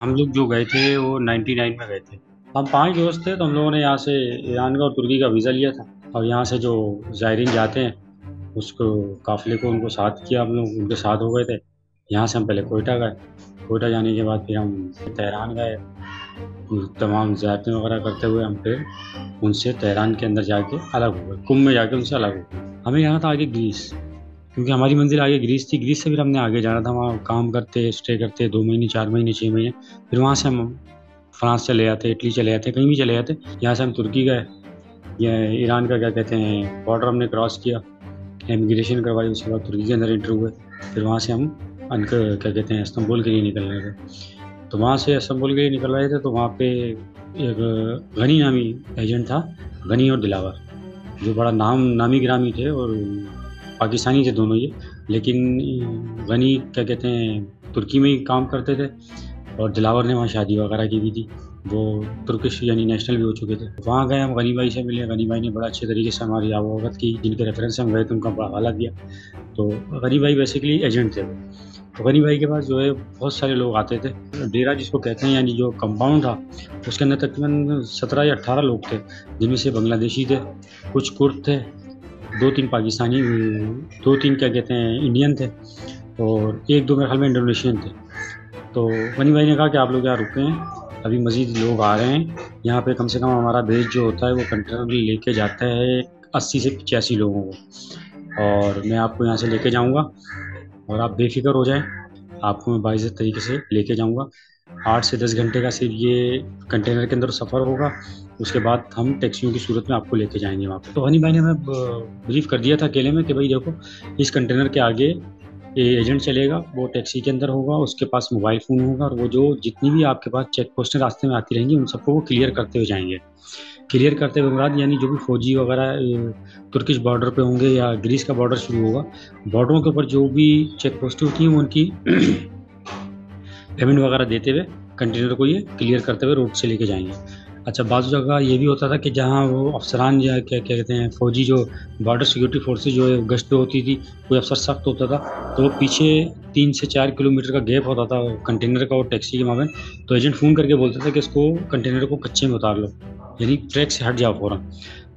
हम लोग जो गए थे वो 99 में गए थे। हम 5 दोस्त थे, तो हम लोगों ने यहाँ से ईरान का और तुर्की का वीज़ा लिया था। और यहाँ से जो ज़ायरीन जाते हैं उसको काफ़िले को उनको साथ किया, हम लोग उनके साथ हो गए थे। यहाँ से हम पहले कोयटा गए। कोयटा जाने के बाद फिर हम तेहरान गए। तमाम ज़ियारतें वगैरह करते हुए हम फिर उनसे तेहरान के अंदर जाके अलग हो गए, कुंभ में जाके उनसे अलग हो गए। हमें जाना था आगे ग्रीस, क्योंकि हमारी मंजिल आगे ग्रीस थी। ग्रीस से फिर हमने आगे जाना था, वहाँ काम करते स्टे करते 2 महीने 4 महीने 6 महीने। फिर वहाँ से हम फ्रांस चले जाते, इटली चले जाते, कहीं भी चले जाते। यहाँ से हम तुर्की गए, ये ईरान का क्या कहते हैं बॉर्डर हमने क्रॉस किया, इमिग्रेशन करवाई, उसके बाद तुर्की के अंदर एंटर हुए। फिर वहाँ से हम क्या कहते हैं इस्तांबुल के लिए निकल रहे थे। तो वहाँ से इस्तांबुल के लिए निकल रहे थे, तो वहाँ पे एक गनी नामी एजेंट था, गनी और दिलावर, जो बड़ा नामी गिरामी थे और पाकिस्तानी थे दोनों ये। लेकिन गनी क्या कहते हैं तुर्की में ही काम करते थे, और दिलावर ने वहाँ शादी वगैरह की भी थी। वो तुर्किश यानी नेशनल भी हो चुके थे। वहाँ गए, हम गनी भाई से मिले। गनी भाई ने बड़ा अच्छे तरीके से हमारी अवगत की, जिनके रेफरेंस से हम गए थे उनका बड़ा हवाला दिया। तो गनी भाई बेसिकली एजेंट थे वो। तो गनी भाई के पास जो है बहुत सारे लोग आते थे। डेरा जिसको कहते हैं, यानी जो कंपाउंड था, उसके अंदर तकरीबन 17 या 18 लोग थे, जिनमें से बांग्लादेशी थे, कुछ कुर्द थे, 2-3 पाकिस्तानी, 2-3 क्या कहते हैं इंडियन थे, और 1-2 मेरे ख्याल में इंडोनेशियन थे। तो गनी भाई ने कहा कि आप लोग यहाँ रुके हैं, अभी मज़ीद लोग आ रहे हैं। यहाँ पे कम से कम हमारा बेस जो होता है वो कंटेनर लेके जाता है 80 से 85 लोगों को, और मैं आपको यहाँ से लेके जाऊँगा, और आप बेफिक्र हो जाएं, आपको मैं बाइज़्ज़त तरीके से लेके जाऊँगा। 8 से 10 घंटे का सिर्फ ये कंटेनर के अंदर सफ़र होगा। उसके बाद हम टैक्सियों की सूरत में आपको लेके जाएंगे वहाँ पे। तो हनी भाई ने हमें ब्रीफ कर दिया था अकेले में कि भाई देखो, इस कंटेनर के आगे ये एजेंट चलेगा, वो टैक्सी के अंदर होगा, उसके पास मोबाइल फ़ोन होगा, और वो जो जितनी भी आपके पास चेक पोस्टें रास्ते में आती रहेंगी उन सबको वो क्लियर करते हुए जाएंगे। क्लियर करते हुए मुराद यानी जो भी फौजी वगैरह तुर्किश बॉर्डर पे होंगे या ग्रीस का बॉर्डर शुरू होगा, बॉर्डरों के ऊपर जो भी चेक पोस्टें होती हैं वो उनकी पेमेंट वगैरह देते हुए कंटेनर को ये क्लियर करते हुए रोड से लेके जाएंगे। अच्छा, बाज़ जगह ये भी होता था कि जहाँ वो अफसरान या क्या क्या कहते हैं फ़ौजी, जो बॉर्डर सिक्योरिटी फोर्सेज जो है गश्त पे होती थी, कोई अफसर सख्त होता था, तो वो पीछे 3 से 4 किलोमीटर का गैप होता था कंटेनर का और टैक्सी के मामले। तो एजेंट फ़ोन करके बोलता था कि इसको कंटेनर को कच्चे में उतार लो, यानी ट्रैक से हट जाओ फ़ौरन।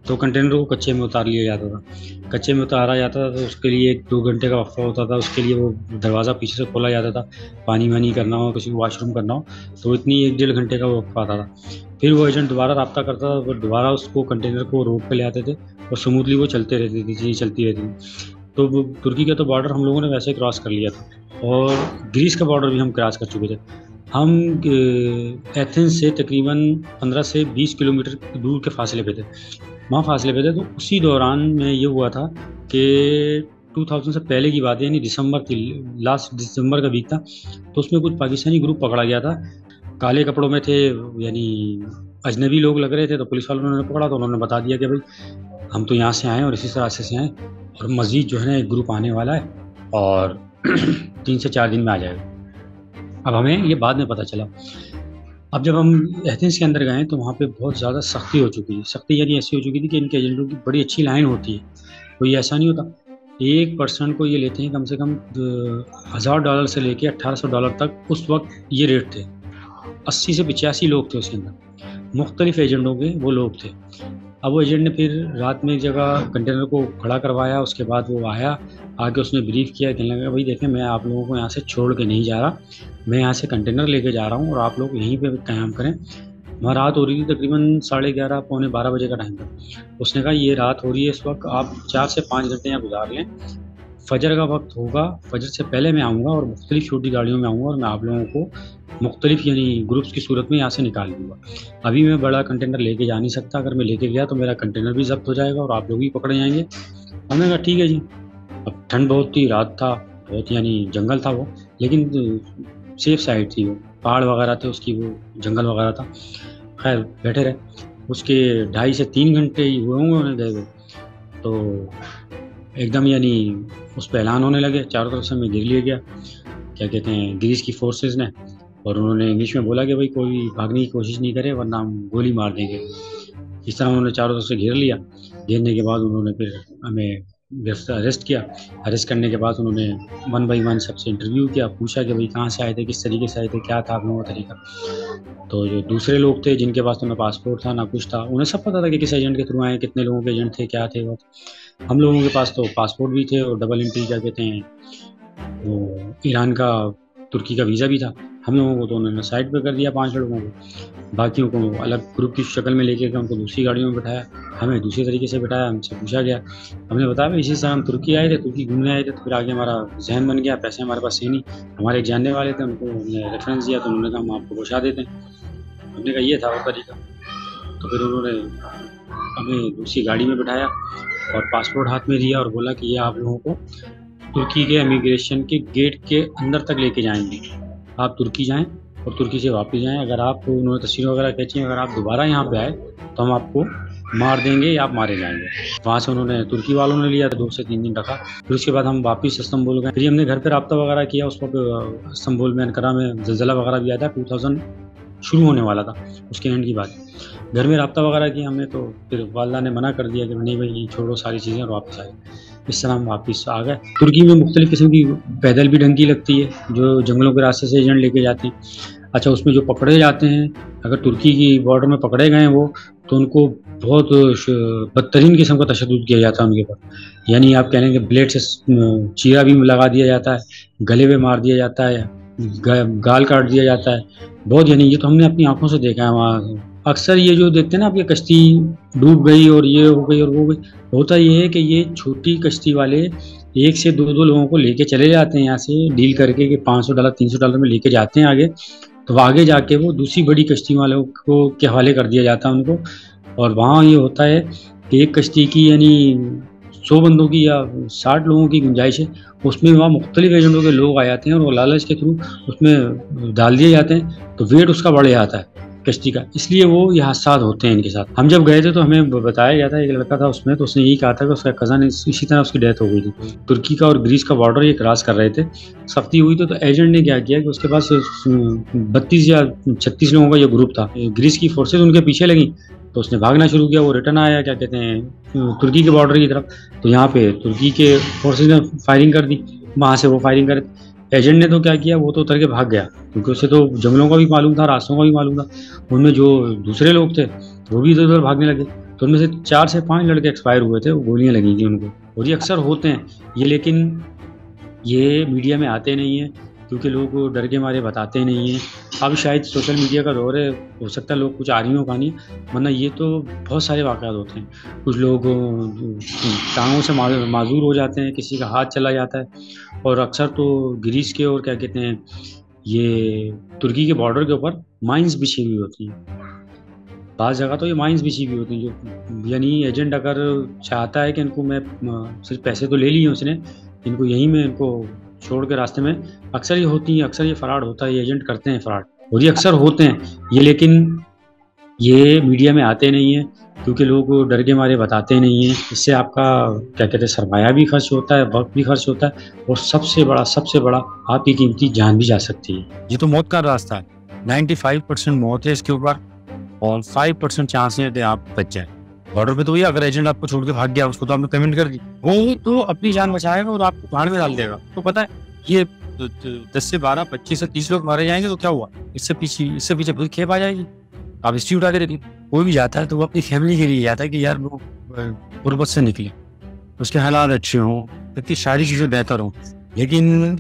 तो कंटेनर को कच्चे में उतार लिया जाता था। कच्चे में उतारा जाता था तो उसके लिए 1-2 घंटे का वक्फा होता था। उसके लिए वो दरवाज़ा पीछे से खोला जाता था, पानी वानी करना हो, किसी को वॉशरूम करना हो, तो इतनी 1-1.5 घंटे का वो वक्फा आता था। फिर वो एजेंट दोबारा रब्ता करता था, फिर दोबारा उसको कंटेनर को रोड पे ले आते थे, और स्मूथली वो चलते रहती थी, चीज़ें चलती रहती थी। तो वो तुर्की का तो बॉर्डर हम लोगों ने वैसे ही क्रॉस कर लिया था, और ग्रीस का बॉर्डर भी हम क्रॉस कर चुके थे। हम एथेंस से तकरीबन 15 से 20 किलोमीटर दूर के फासले पे थे, वहाँ फासले पे थे। तो उसी दौरान में ये हुआ था कि 2000 से पहले की बात है, यानी दिसंबर की, लास्ट दिसंबर का वीक था। तो उसमें कुछ पाकिस्तानी ग्रुप पकड़ा गया था, काले कपड़ों में थे, यानी अजनबी लोग लग रहे थे। तो पुलिस वालों ने उन्हें पकड़ा, तो उन्होंने बता दिया कि भाई हम तो यहाँ से आए हैं और इसी रास्ते से आए, और मज़ीद जो है ना एक ग्रुप आने वाला है, और 3 से 4 दिन में आ जाएगा। अब हमें ये बाद में पता चला। अब जब हम एथेंस के अंदर गए तो वहाँ पे बहुत ज़्यादा सख्ती हो चुकी है। सख्ती यानी ऐसी हो चुकी थी कि इनके एजेंटों की बड़ी अच्छी लाइन होती है, कोई ऐसा नहीं होता। एक पर्सन को ये लेते हैं कम से कम $1000 से लेके $1800 तक, उस वक्त ये रेट थे। 80 से 85 लोग थे उसके अंदर, मुख्तलिफ एजेंटों के वो लोग थे। अब वो एजेंट ने फिर रात में एक जगह कंटेनर को खड़ा करवाया, उसके बाद वो आया, आके उसने ब्रीफ किया, कहने लगा भाई देखें, मैं आप लोगों को यहाँ से छोड़ के नहीं जा रहा, मैं यहाँ से कंटेनर लेके जा रहा हूँ, और आप लोग यहीं पे क़याम करें। वहाँ रात हो रही थी, तकरीबन 11:30 पौने 12 बजे का टाइम था। उसने कहा ये रात हो रही है इस वक्त, आप 4 से 5 घंटे यहाँ गुजार लें, फजर का वक्त होगा, फजर से पहले मैं आऊँगा और मुख्तलिफ छोटी गाड़ियों में आऊँगा, और मैं आप लोगों को मुख्तलिफ यानी ग्रुप्स की सूरत में यहाँ से निकाल दूँगा। अभी मैं बड़ा कंटेनर लेके जा नहीं सकता, अगर मैं लेके गया तो मेरा कंटेनर भी ज़ब्त हो जाएगा और आप लोग भी पकड़े जाएंगे। हमने कहा ठीक है जी। अब ठंड बहुत थी, रात था, बहुत यानी जंगल था वो, लेकिन सेफ साइड थी वो, पहाड़ वगैरह थे उसकी, वो जंगल वगैरह था। खैर बैठे रहे, उसके 2.5 से 3 घंटे ही हुए होंगे उन्हें गए हुए, तो एकदम यानी उस पर ऐलान होने लगे, चारों तरफ से हमें घेर लिया गया, क्या कहते हैं ग्रीस की फोर्सेस ने, और उन्होंने इंग्लिश में बोला कि भाई कोई भागने की कोशिश नहीं करे वरना हम गोली मार देंगे। इस तरह उन्होंने चारों तरफ से घेर लिया। घेरने के बाद उन्होंने फिर हमें अरेस्ट किया। अरेस्ट करने के बाद उन्होंने 1 बाई 1 सबसे इंटरव्यू किया, पूछा कि भाई कहाँ से आए थे, किस तरीके से आए थे, क्या था आप लोगों का तरीका। तो जो दूसरे लोग थे जिनके पास तो ना पासपोर्ट था ना कुछ था, उन्हें सब पता था कि किस एजेंट के थ्रू आए, कितने लोगों के एजेंट थे, क्या थे वो। हम लोगों के पास तो पासपोर्ट भी थे और डबल एंट्री क्या कहते हैं वो ईरान का, तुर्की का वीज़ा भी था। हम लोगों को तो उन्होंने साइड पे कर दिया 5 लोगों को, बाकियों को अलग ग्रुप की शक्ल में लेके गए, उनको दूसरी गाड़ियों में बिठाया, हमें दूसरी तरीके से बिठाया। हमसे पूछा गया, हमने बताया भाई इसी से हम तुर्की आए थे, तुर्की घूमने आए थे। तो फिर आगे हमारा जहन बन गया, पैसे हमारे पास है नहीं, हमारे एक जानने वाले थे, उनको हमने रेफरेंस दिया तो उन्होंने कहा हम आपको पहुँचा देते हैं। हमने कहा ये था वो तरीका। तो फिर उन्होंने हमें दूसरी गाड़ी में बिठाया और पासपोर्ट हाथ में दिया और बोला कि ये आप लोगों को तुर्की के इमिग्रेशन के गेट के अंदर तक लेके जाएंगे, आप तुर्की जाएं और तुर्की से वापस जाएं। अगर आप, उन्होंने तस्वीरें वगैरह खींची, अगर आप दोबारा यहाँ पे आए तो हम आपको मार देंगे या आप मारे जाएंगे। वहाँ से उन्होंने, तुर्की वालों ने लिया 2 से 3 दिन रखा। फिर उसके बाद हम वापस इस्तांबुल गए। फिर हमने घर पे रब्ता वगैरह किया। उस वक्त इस्तांबुल में, अनकरा में ज़लज़ला वगैरह भी आया था, 2000 शुरू होने वाला था, उसके एंड की बात। घर में रब्ता वगैरह किया हमने, तो फिर वालदा ने मना कर दिया कि नहीं भाई छोड़ो सारी चीज़ें और वापस आए। इस तरह हम वापस आ गए। तुर्की में मुख्तलिफ़ किस्म की पैदल भी ढंगी लगती है जो जंगलों के रास्ते से एजेंट लेके जाते हैं। अच्छा, उसमें जो पकड़े जाते हैं, अगर तुर्की की बॉर्डर में पकड़े गए वो, तो उनको बहुत बदतरीन किस्म का तशद्दुद किया जाता है उनके ऊपर। यानी आप कह लेंगे ब्लेड से चीरा भी लगा दिया जाता है, गले पे मार दिया जाता है, गाल काट दिया जाता है बहुत। यानी ये तो हमने अपनी आंखों से देखा है वहाँ। अक्सर ये जो देखते हैं ना, आपकी कश्ती डूब गई और ये हो गई और वो गई, होता ये है कि ये छोटी कश्ती वाले 1 से 2 लोगों को लेके चले जाते हैं यहाँ से डील करके कि $500 $300 में लेके जाते हैं आगे। तो आगे जाके वो दूसरी बड़ी कश्ती वालों को के हवाले कर दिया जाता है उनको। और वहाँ ये होता है कि एक कश्ती की यानी 100 बंदों की या 60 लोगों की गुंजाइश है, उसमें वहाँ मुख्तलिफ एजेंटों के लोग आ जाते हैं और वो लालच के थ्रू उसमें डाल दिए जाते हैं, तो वेट उसका बढ़ जाता है कश्ती का, इसलिए वो ये हादसा होते हैं इनके साथ। हम जब गए थे तो हमें बताया गया था, एक लड़का था उसमें, तो उसने यही कहा था कि उसका कज़न इसी तरह उसकी डेथ हो गई थी। तुर्की का और ग्रीस का बॉर्डर ये क्रॉस कर रहे थे, सख्ती हुई तो एजेंट ने क्या किया कि उसके पास 32 या 36 लोगों का ये ग्रुप था। ग्रीस की फोर्सेज उनके पीछे लगी तो उसने भागना शुरू किया। वो रिटर्न आया क्या कहते हैं तुर्की के बॉर्डर की तरफ, तो यहाँ पे तुर्की के फोर्सेज ने फायरिंग कर दी, वहाँ से वो फायरिंग कर। एजेंट ने तो क्या किया, वो तो उतर के भाग गया क्योंकि उसे तो जंगलों का भी मालूम था, रास्तों का भी मालूम था। उनमें जो दूसरे लोग थे वो भी इधर उधर भागने लगे, तो उनमें से 4 से 5 लड़के एक्सपायर हुए थे, वो गोलियां लगी थी उनको। और ये अक्सर होते हैं ये, लेकिन ये मीडिया में आते नहीं हैं क्योंकि लोग डर के मारे बताते नहीं हैं। अब शायद सोशल मीडिया का दौर है, हो सकता है लोग कुछ आर्मियों का नहीं, वरना ये तो बहुत सारे वाक़यात होते हैं। कुछ लोग टांगों से माजूर हो जाते हैं, किसी का हाथ चला जाता है। और अक्सर तो ग्रीस के और क्या कहते हैं ये तुर्की के बॉर्डर के ऊपर माइंस बिछी हुई होती हैं। बाज़ जगह तो ये माइंस बिछी हुई होती हैं, जो यानी एजेंट अगर चाहता है कि इनको मैं सिर्फ पैसे तो ले लिए उसने, इनको यहीं में इनको छोड़ के रास्ते में, अक्सर ये होती हैं, अक्सर ये फ्रॉड होता है, ये एजेंट करते हैं फ्रॉड और ये अक्सर होते हैं ये, लेकिन ये मीडिया में आते नहीं हैं क्योंकि लोग डर के मारे बताते नहीं हैं। इससे आपका क्या कहते हैं सरमाया भी खर्च होता है, वक्त भी खर्च होता है और सबसे बड़ा आपकी कीमती जान भी जा सकती है। ये तो मौत का रास्ता है, 95% मौत है इसके ऊपर और 5% चांस है आप बच जाए। बॉर्डर पे तो ये अगर एजेंट आपको छोड़ के भाग गया, उसको तो आपने पेमेंट कर दी, वो तो अपनी जान बचाएगा और आपको भाड़ में डाल देगा। तो पता है ये 10 से 12, 25 से 30 लोग मारे जाएंगे तो क्या हुआ, इससे पीछे पूरी खेप आ जाएगी, आप हिस्ट्री उठा के देखिए। कोई भी जाता है तो वो अपनी फैमिली के लिए जाता है कि यार वो गुर्बत से निकले, उसके हालात अच्छे हों, ताकि सारी चीज़ें बेहतर हों। लेकिन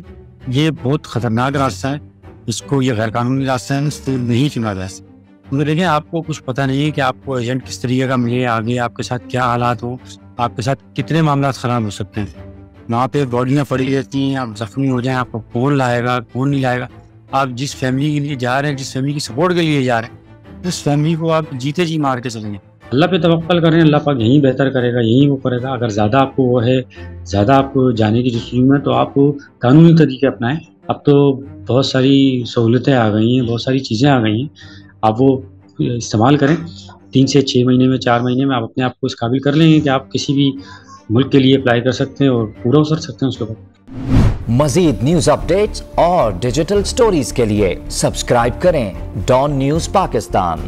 ये बहुत ख़तरनाक रास्ता है, इसको ये गैर कानूनी रास्ता है, इसको नहीं चुना जा सकता। तो देखिए आपको कुछ पता नहीं है कि आपको एजेंट किस तरीके का मिले, आगे आपके साथ क्या हालात हो, आपके साथ कितने मामला ख़राब हो सकते हैं। वहाँ पे बॉडियाँ पड़ी रहती हैं, आप जख्मी हो जाएं, आपको कौन लाएगा कौन नहीं लाएगा। आप जिस फैमिली के लिए जा रहे हैं, जिस फैमिली की सपोर्ट के लिए जा रहे हैं, उस फैमिली को आप जीते जी मार के चलेंगे। अल्लाह पे तवक्कल करें, अल्लाह पाक यहीं बेहतर करेगा, यहीं वो करेगा। अगर ज़्यादा आपको वो है, ज़्यादा आपको जाने की जस्तजू है तो आप कानूनी तरीके अपनाएं। अब तो बहुत सारी सहूलतें आ गई हैं, बहुत सारी चीज़ें आ गई हैं, आप वो इस्तेमाल करें। 3 से 6 महीने में, 4 महीने में आप अपने आप को इस काबिल कर लेंगे कि आप किसी भी मुल्क के लिए अप्लाई कर सकते हैं और पूरा उतर सकते हैं उसके बाद। मज़ीद न्यूज़ अपडेट्स और डिजिटल स्टोरीज के लिए सब्सक्राइब करें डॉन न्यूज़ पाकिस्तान।